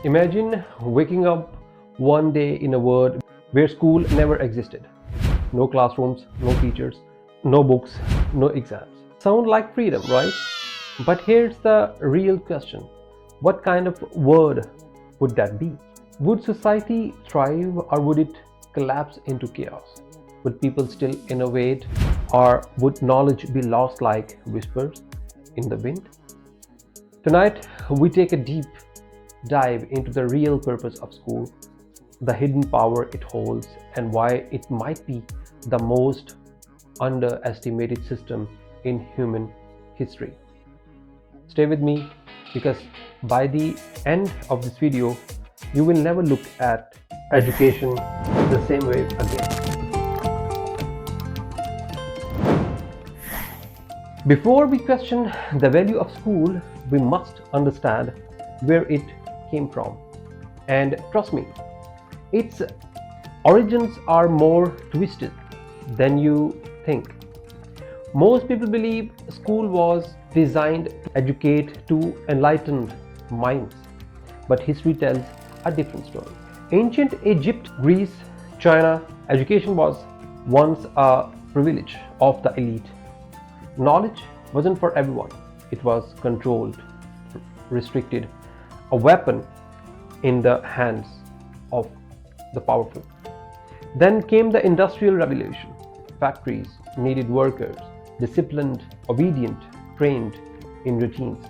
Imagine waking up one day in a world where school never existed. No classrooms, no teachers, no books, no exams. Sound like freedom, right? But here's the real question. What kind of world would that be? Would society thrive or would it collapse into chaos? Would people still innovate or would knowledge be lost like whispers in the wind? Tonight, we take a deep dive into the real purpose of school, the hidden power it holds, and why it might be the most underestimated system in human history. Stay with me because by the end of this video, you will never look at education the same way again. Before we question the value of school, we must understand where it came from. And trust me, its origins are more twisted than you think. Most people believe school was designed to educate to enlightened minds, but history tells a different story. Ancient Egypt, Greece, China, education was once a privilege of the elite. Knowledge wasn't for everyone. It was controlled, restricted, a weapon in the hands of the powerful. Then came the Industrial Revolution. Factories needed workers, disciplined, obedient, trained in routines.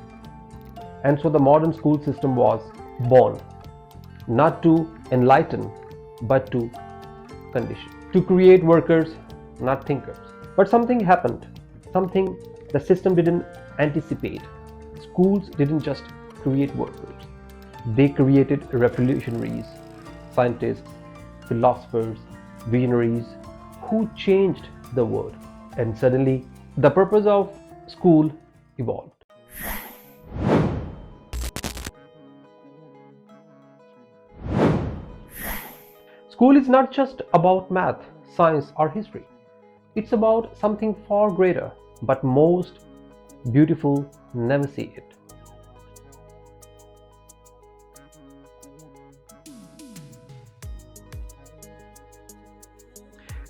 And so the modern school system was born, not to enlighten, but to condition, to create workers, not thinkers. But something happened, something the system didn't anticipate. Schools didn't just create workers, they created revolutionaries, scientists, philosophers, visionaries who changed the world. And suddenly, the purpose of school evolved. School is not just about math, science, or history. It's about something far greater, but most beautiful never see it.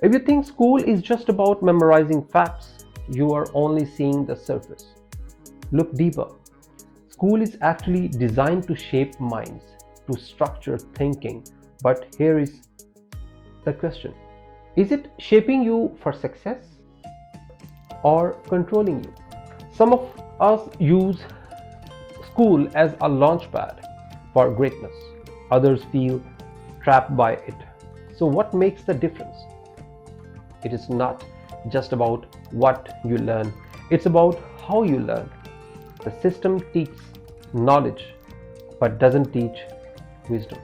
If you think school is just about memorizing facts, you are only seeing the surface. Look deeper. School is actually designed to shape minds, to structure thinking. But here is the question. Is it shaping you for success or controlling you? Some of us use school as a launchpad for greatness. Others feel trapped by it. So what makes the difference? It is not just about what you learn, it's about how you learn. The system teaches knowledge but doesn't teach wisdom.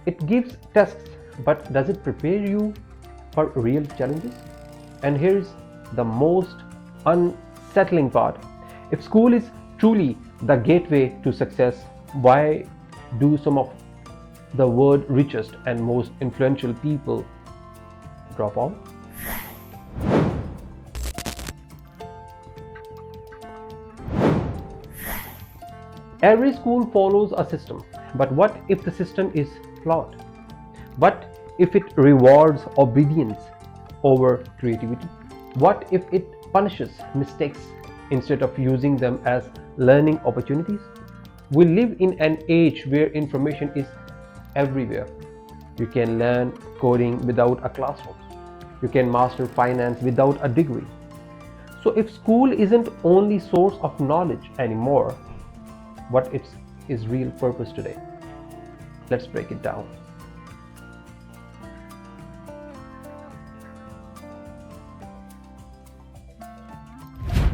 It gives tests but does it prepare you for real challenges? And here's the most unsettling part. If school is truly the gateway to success, why do some of the world's richest and most influential people drop out? Every school follows a system, but what if the system is flawed? What if it rewards obedience over creativity? What if it punishes mistakes instead of using them as learning opportunities? We live in an age where information is everywhere. You can learn coding without a classroom. You can master finance without a degree. So if school isn't only source of knowledge anymore, what is real purpose today? Let's break it down.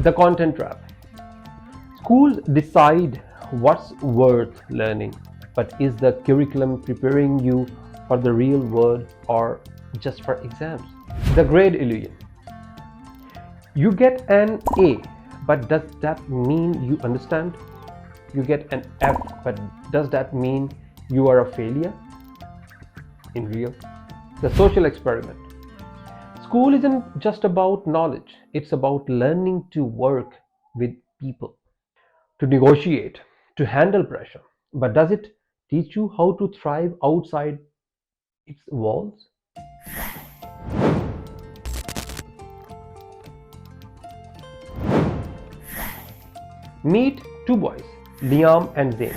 The content trap. Schools decide what's worth learning, but is the curriculum preparing you for the real world or just for exams? The grade illusion. You get an A, but does that mean you understand? You get an F, but does that mean you are a failure? In real, the social experiment. School isn't just about knowledge, it's about learning to work with people, to negotiate, to handle pressure. But does it teach you how to thrive outside its walls? Meet two boys, Liam and Zain.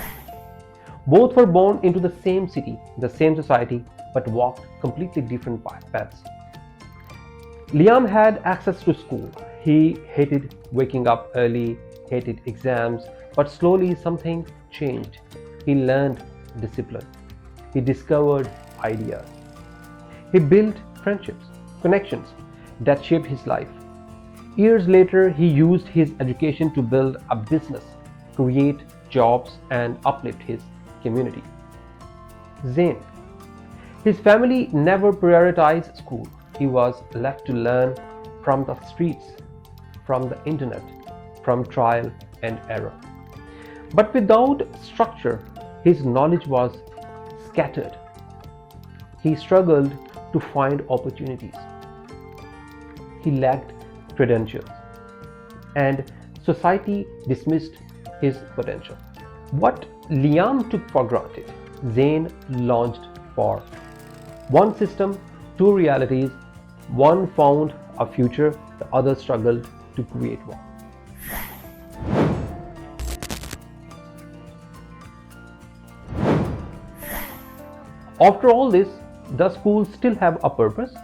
Both were born into the same city, the same society, but walked completely different paths. Liam had access to school. He hated waking up early, hated exams, but slowly something changed. He learned discipline. He discovered ideas. He built friendships, connections that shaped his life. Years later, he used his education to build a business, create jobs, and uplift his community. Zain. His family never prioritized school. He was left to learn from the streets, from the internet, from trial and error. But without structure, his knowledge was scattered. He struggled to find opportunities. He lacked credentials, and society dismissed his potential. What Liam took for granted, Zain launched for. One system, two realities. One found a future, the other struggled to create one. After all this, does school still have a purpose?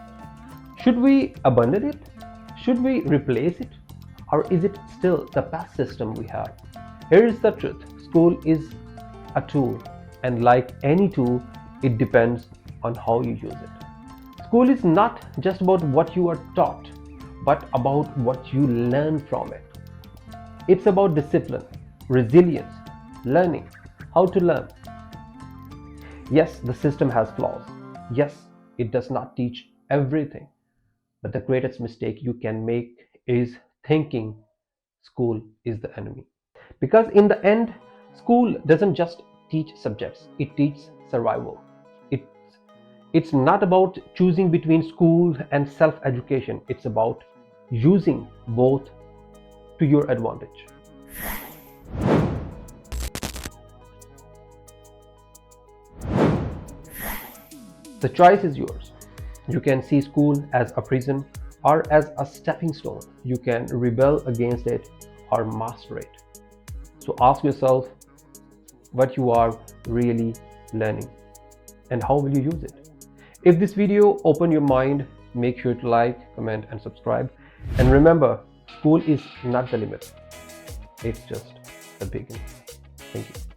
Should we abandon it? Should we replace it? Or is it still the past system we have? Here is the truth. School is a tool, and like any tool, it depends on how you use it. School is not just about what you are taught, but about what you learn from it. It's about discipline, resilience, learning, how to learn. Yes, the system has flaws. Yes, it does not teach everything. But the greatest mistake you can make is thinking school is the enemy. Because in the end, school doesn't just teach subjects, it teaches survival. It's not about choosing between school and self-education. It's about using both to your advantage. The choice is yours. You can see school as a prison or as a stepping stone. You can rebel against it or master it. So ask yourself what you are really learning and how will you use it. If this video opened your mind, make sure to like, comment and subscribe. And remember, school is not the limit. It's just the beginning. Thank you.